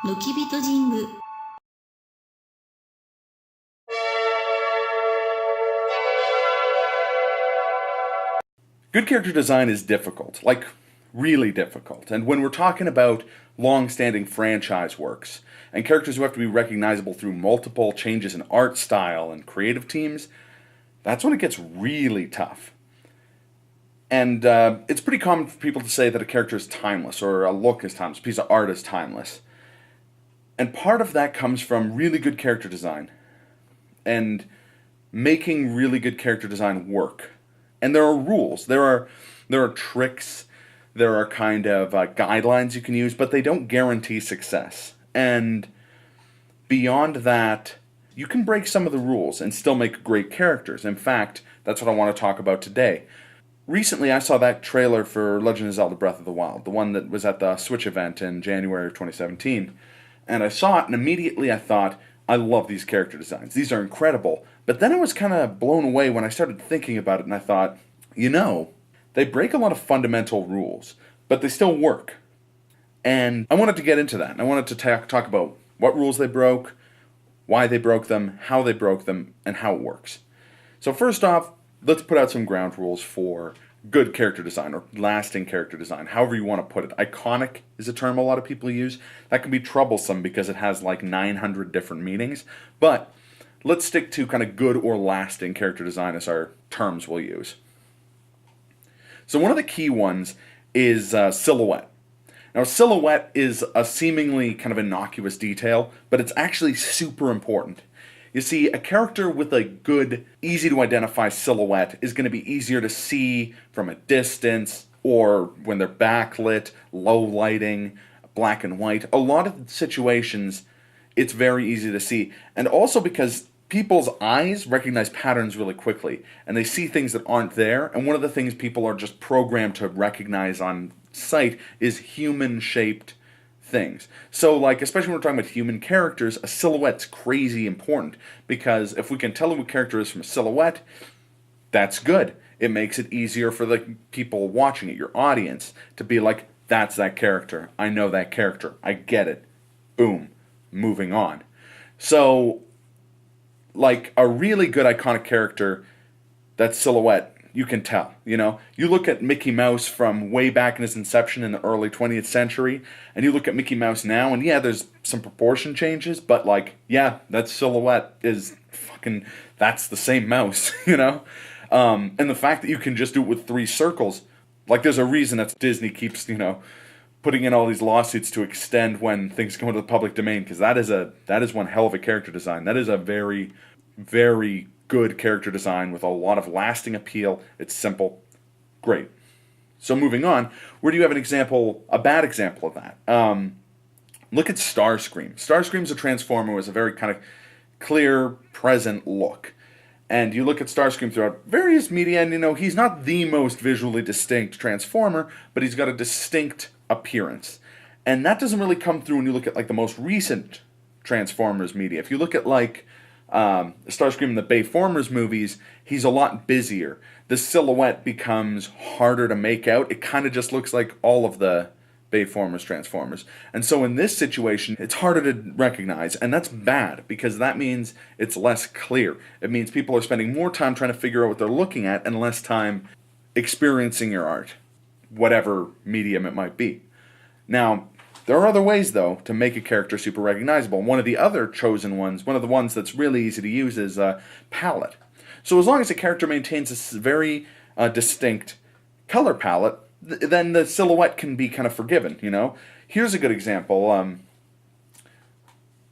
のきびと神宮 Good character design is difficult, like really difficult. And when we're talking about long-standing franchise works and characters who have to be recognizable through multiple changes in art style and creative teams, that's when it gets really tough. And it's pretty common for people to say that a character is timeless or a look is timeless, a piece of art is timeless. And part of that comes from really good character design and making really good character design work. And there are rules. There are tricks. There are kind of guidelines you can use, but they don't guarantee success. And beyond that, you can break some of the rules and still make great characters. In fact, that's what I want to talk about today. Recently, I saw that trailer for Legend of Zelda Breath of the Wild, the one that was at the Switch event in January of 2017. And I saw it, and immediately I thought, I love these character designs. These are incredible. But then I was kind of blown away when I started thinking about it, and I thought, they break a lot of fundamental rules, but they still work. And I wanted to get into that. I wanted to talk about what rules they broke, why they broke them, how they broke them, and how it works. So first off, let's put out some ground rules for good character design or lasting character design, however you want to put it. Iconic is a term a lot of people use. That can be troublesome because it has like 900 different meanings, but let's stick to kind of good or lasting character design as our terms we'll use. So one of the key ones is silhouette. Now, silhouette is a seemingly kind of innocuous detail, but it's actually super important. You see, a character with a good, easy-to-identify silhouette is going to be easier to see from a distance or when they're backlit, low lighting, black and white. A lot of situations, it's very easy to see. And also because people's eyes recognize patterns really quickly, and they see things that aren't there, and one of the things people are just programmed to recognize on sight is human-shaped things. So, like, especially when we're talking about human characters, a silhouette's crazy important, because if we can tell who a character is from a silhouette, that's good. It makes it easier for the people watching it, your audience, to be like, that's that character. I know that character. I get it. Boom. Moving on. So, like, a really good iconic character, that silhouette, you can tell, You look at Mickey Mouse from way back in his inception in the early 20th century, and you look at Mickey Mouse now, and yeah, there's some proportion changes, but like, yeah, that silhouette is fucking, that's the same mouse, And the fact that you can just do it with 3 circles, like there's a reason that Disney keeps, putting in all these lawsuits to extend when things go into the public domain, because that is one hell of a character design. That is a very, very good character design with a lot of lasting appeal. It's simple. Great. So moving on, where do you have a bad example of that? Look at Starscream. Starscream's a Transformer with a very kind of clear, present look. And you look at Starscream throughout various media, and he's not the most visually distinct Transformer, but he's got a distinct appearance. And that doesn't really come through when you look at like the most recent Transformers media. If you look at like Starscream in the Bayformers movies, he's a lot busier. The silhouette becomes harder to make out. It kind of just looks like all of the Bayformers Transformers. And so in this situation, it's harder to recognize, and that's bad because that means it's less clear. It means people are spending more time trying to figure out what they're looking at and less time experiencing your art, whatever medium it might be. Now, there are other ways, though, to make a character super recognizable. One of the other chosen ones, one of the ones that's really easy to use is palette. So as long as a character maintains this very distinct color palette, then the silhouette can be kind of forgiven, Here's a good example.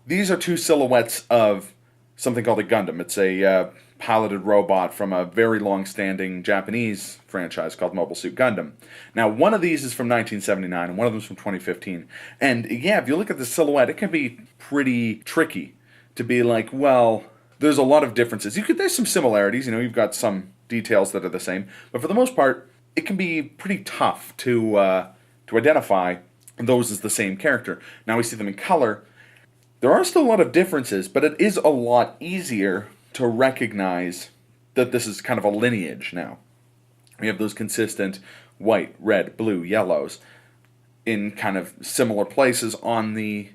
These are 2 silhouettes of something called a Gundam. It's a piloted robot from a very long-standing Japanese franchise called Mobile Suit Gundam. Now, one of these is from 1979, and one of them is from 2015. And yeah, if you look at the silhouette, it can be pretty tricky to be like, well, there's a lot of differences. There's some similarities, you've got some details that are the same, but for the most part, it can be pretty tough to identify those as the same character. Now we see them in color. There are still a lot of differences, but it is a lot easier to recognize that this is kind of a lineage now. We have those consistent white, red, blue, yellows in kind of similar places on the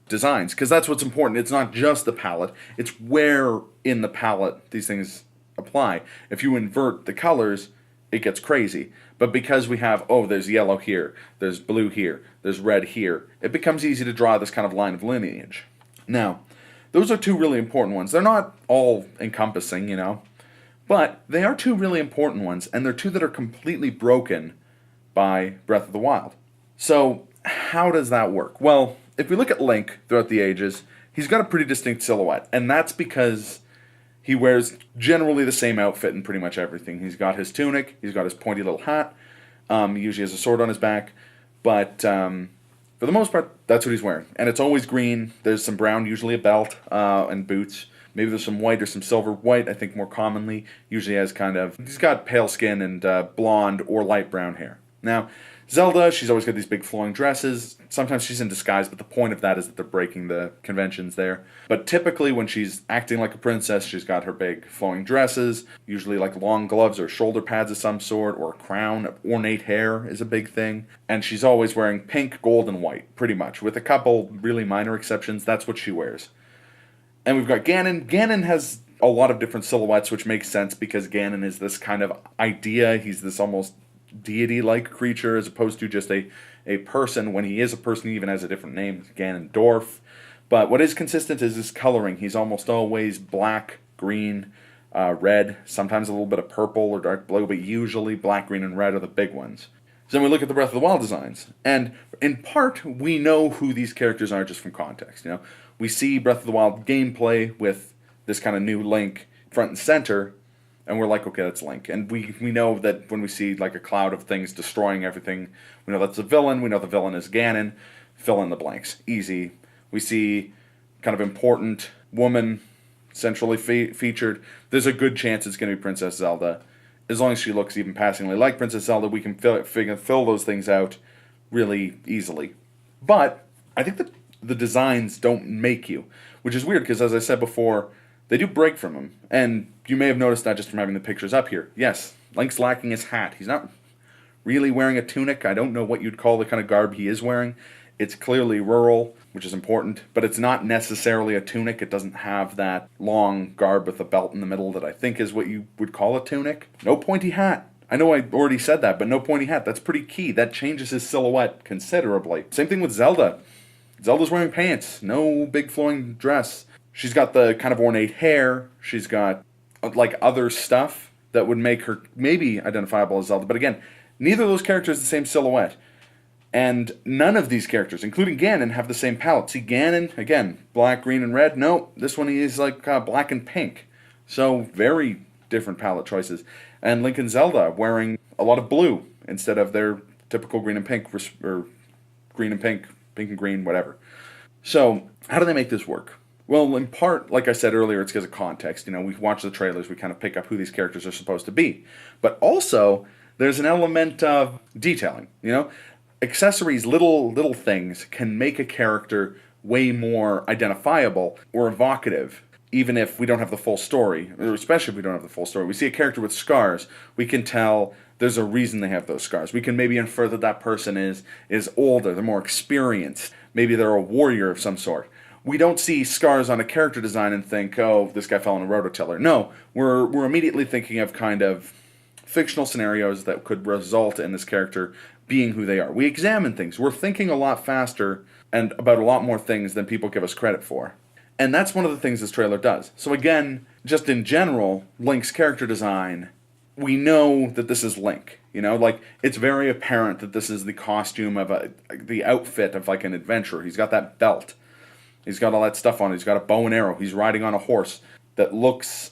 designs, because that's what's important. It's not just the palette, it's where in the palette these things apply. If you invert the colors, it gets crazy. But because we have, oh, there's yellow here, there's blue here, there's red here, it becomes easy to draw this kind of line of lineage. Now, those are two really important ones. They're not all encompassing, you know, but they are two really important ones, and they're two that are completely broken by Breath of the Wild. So, how does that work? Well, if we look at Link throughout the ages, he's got a pretty distinct silhouette, and that's because he wears generally the same outfit in pretty much everything. He's got his tunic, he's got his pointy little hat, he usually has a sword on his back, but for the most part, that's what he's wearing. And it's always green, there's some brown, usually a belt, and boots. Maybe there's some white or some silver. White, I think more commonly, usually has kind of, he's got pale skin and blonde or light brown hair. Now, Zelda, she's always got these big flowing dresses. Sometimes she's in disguise, but the point of that is that they're breaking the conventions there. But typically when she's acting like a princess, she's got her big flowing dresses, usually like long gloves or shoulder pads of some sort, or a crown. Ornate hair is a big thing. And she's always wearing pink, gold, and white, pretty much. With a couple really minor exceptions, that's what she wears. And we've got Ganon. Ganon has a lot of different silhouettes, which makes sense because Ganon is this kind of idea. He's this almost deity-like creature as opposed to just a person. When he is a person, he even has a different name, Ganondorf. But what is consistent is his coloring. He's almost always black, green, red, sometimes a little bit of purple or dark blue, but usually black, green, and red are the big ones. So then we look at the Breath of the Wild designs, and in part, we know who these characters are just from context. You know, we see Breath of the Wild gameplay with this kind of new Link front and center, and we're like, okay, that's Link. And we know that when we see like a cloud of things destroying everything, we know that's a villain. We know the villain is Ganon. Fill in the blanks. Easy. We see kind of important woman centrally featured. There's a good chance it's going to be Princess Zelda. As long as she looks even passingly like Princess Zelda, we can fill those things out really easily. But I think that the designs don't make you, which is weird because, as I said before, they do break from him. And you may have noticed that just from having the pictures up here. Yes, Link's lacking his hat. He's not really wearing a tunic. I don't know what you'd call the kind of garb he is wearing. It's clearly rural, which is important, but it's not necessarily a tunic. It doesn't have that long garb with a belt in the middle that I think is what you would call a tunic. No pointy hat. I know I already said that, but no pointy hat. That's pretty key. That changes his silhouette considerably. Same thing with Zelda. Zelda's wearing pants. No big flowing dress. She's got the kind of ornate hair. She's got like other stuff that would make her maybe identifiable as Zelda. But again, neither of those characters have the same silhouette. And none of these characters, including Ganon, have the same palette. See, Ganon, again, black, green, and red. No, this one is like black and pink. So very different palette choices. And Link and Zelda wearing a lot of blue instead of their typical green and pink, or green and pink, pink and green, whatever. So how do they make this work? Well, in part, like I said earlier, it's because of context. You know, we watch the trailers, we kind of pick up who these characters are supposed to be. But also, there's an element of detailing, you know? Accessories, little things, can make a character way more identifiable or evocative, even if we don't have the full story, or especially if we don't have the full story. We see a character with scars, we can tell there's a reason they have those scars. We can maybe infer that that person is older, they're more experienced, maybe they're a warrior of some sort. We don't see scars on a character design and think, oh, this guy fell in a rototiller. No, we're immediately thinking of kind of fictional scenarios that could result in this character being who they are. We examine things. We're thinking a lot faster and about a lot more things than people give us credit for. And that's one of the things this trailer does. So again, just in general, Link's character design, we know that this is Link. You know, like, it's very apparent that this is the costume of the outfit of like an adventurer. He's got that belt. He's got all that stuff on. He's got a bow and arrow. He's riding on a horse that looks,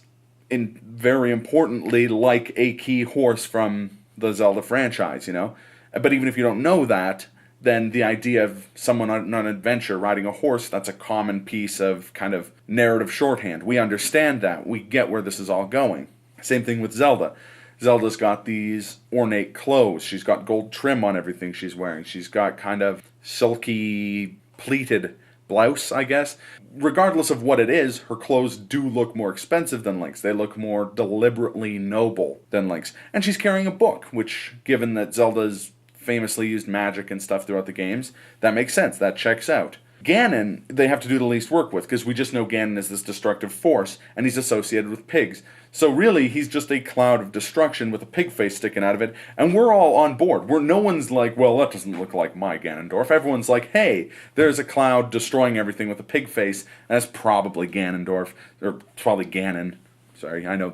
very importantly, like a key horse from the Zelda franchise, you know? But even if you don't know that, then the idea of someone on an adventure riding a horse, that's a common piece of kind of narrative shorthand. We understand that. We get where this is all going. Same thing with Zelda. Zelda's got these ornate clothes. She's got gold trim on everything she's wearing. She's got kind of silky, pleated blouse, I guess. Regardless of what it is, her clothes do look more expensive than Link's. They look more deliberately noble than Link's. And she's carrying a book, which, given that Zelda's famously used magic and stuff throughout the games, that makes sense. That checks out. Ganon, they have to do the least work with, because we just know Ganon is this destructive force, and he's associated with pigs. So really, he's just a cloud of destruction with a pig face sticking out of it, and we're all on board. No one's like, well, that doesn't look like my Ganondorf. Everyone's like, hey, there's a cloud destroying everything with a pig face, and that's probably Ganondorf, or probably Ganon. Sorry, I know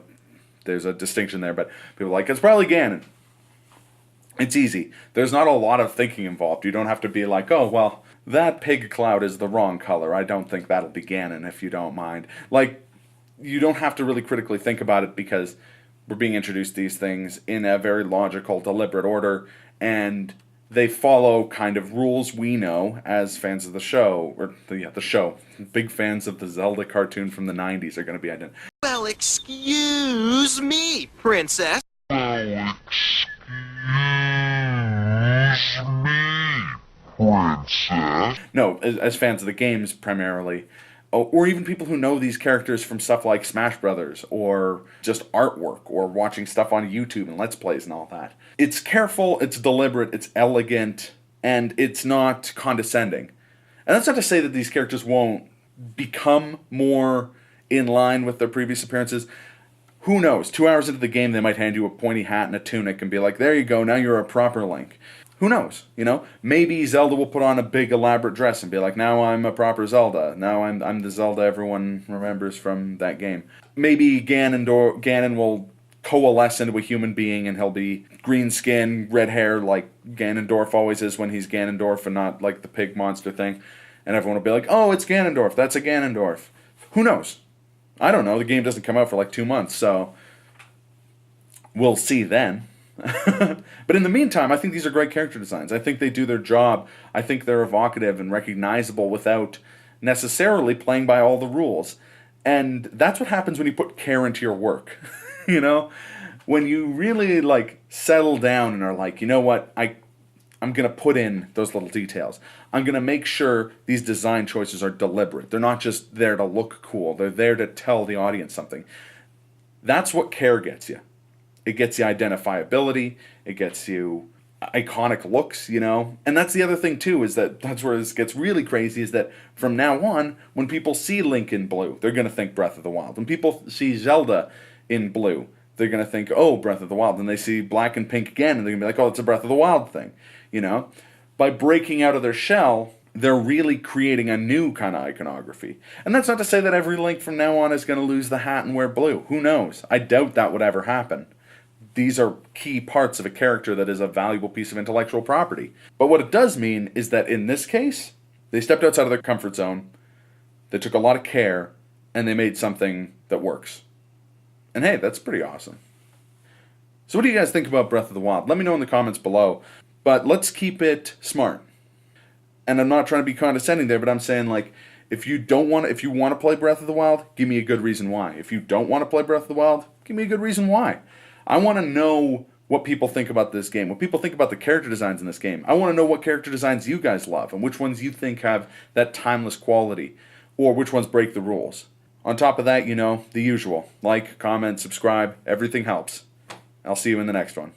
there's a distinction there, but people are like, it's probably Ganon. It's easy. There's not a lot of thinking involved. You don't have to be like, oh, well, that pig cloud is the wrong color. I don't think that'll be Ganon, if you don't mind. Like, you don't have to really critically think about it, because we're being introduced to these things in a very logical, deliberate order, and they follow kind of rules we know as fans of the show, or the show. Big fans of the Zelda cartoon from the 90s are going to be identified. Well, excuse me, princess. No, as fans of the games primarily, or even people who know these characters from stuff like Smash Brothers, or just artwork, or watching stuff on YouTube and Let's Plays and all that. It's careful, it's deliberate, it's elegant, and it's not condescending. And that's not to say that these characters won't become more in line with their previous appearances. Who knows? 2 hours into the game, they might hand you a pointy hat and a tunic and be like, there you go, now you're a proper Link. Who knows, you know? Maybe Zelda will put on a big elaborate dress and be like, now I'm a proper Zelda. Now I'm the Zelda everyone remembers from that game. Maybe Ganon will coalesce into a human being, and he'll be green skin, red hair, like Ganondorf always is when he's Ganondorf, and not like the pig monster thing. And everyone will be like, oh, it's Ganondorf, that's a Ganondorf. Who knows? I don't know, the game doesn't come out for like 2 months, so we'll see then. But in the meantime, I think these are great character designs. I think they do their job. I think they're evocative and recognizable without necessarily playing by all the rules. And that's what happens when you put care into your work. You know? When you really, like, settle down and are like, you know what, I'm going to put in those little details. I'm going to make sure these design choices are deliberate. They're not just there to look cool. They're there to tell the audience something. That's what care gets you. It gets you identifiability. It gets you iconic looks, you know? And that's the other thing, too, is that's where this gets really crazy, is that from now on, when people see Link in blue, they're going to think Breath of the Wild. When people see Zelda in blue, they're going to think, oh, Breath of the Wild. And they see black and pink again, and they're going to be like, oh, it's a Breath of the Wild thing, you know? By breaking out of their shell, they're really creating a new kind of iconography. And that's not to say that every Link from now on is going to lose the hat and wear blue. Who knows? I doubt that would ever happen. These are key parts of a character that is a valuable piece of intellectual property. But what it does mean is that in this case, they stepped outside of their comfort zone, they took a lot of care, and they made something that works. And hey, that's pretty awesome. So what do you guys think about Breath of the Wild? Let me know in the comments below. But let's keep it smart. And I'm not trying to be condescending there, but I'm saying, like, if you want to play Breath of the Wild, give me a good reason why. If you don't want to play Breath of the Wild, give me a good reason why. I want to know what people think about this game, what people think about the character designs in this game. I want to know what character designs you guys love, and which ones you think have that timeless quality, or which ones break the rules. On top of that, you know, the usual. Like, comment, subscribe, everything helps. I'll see you in the next one.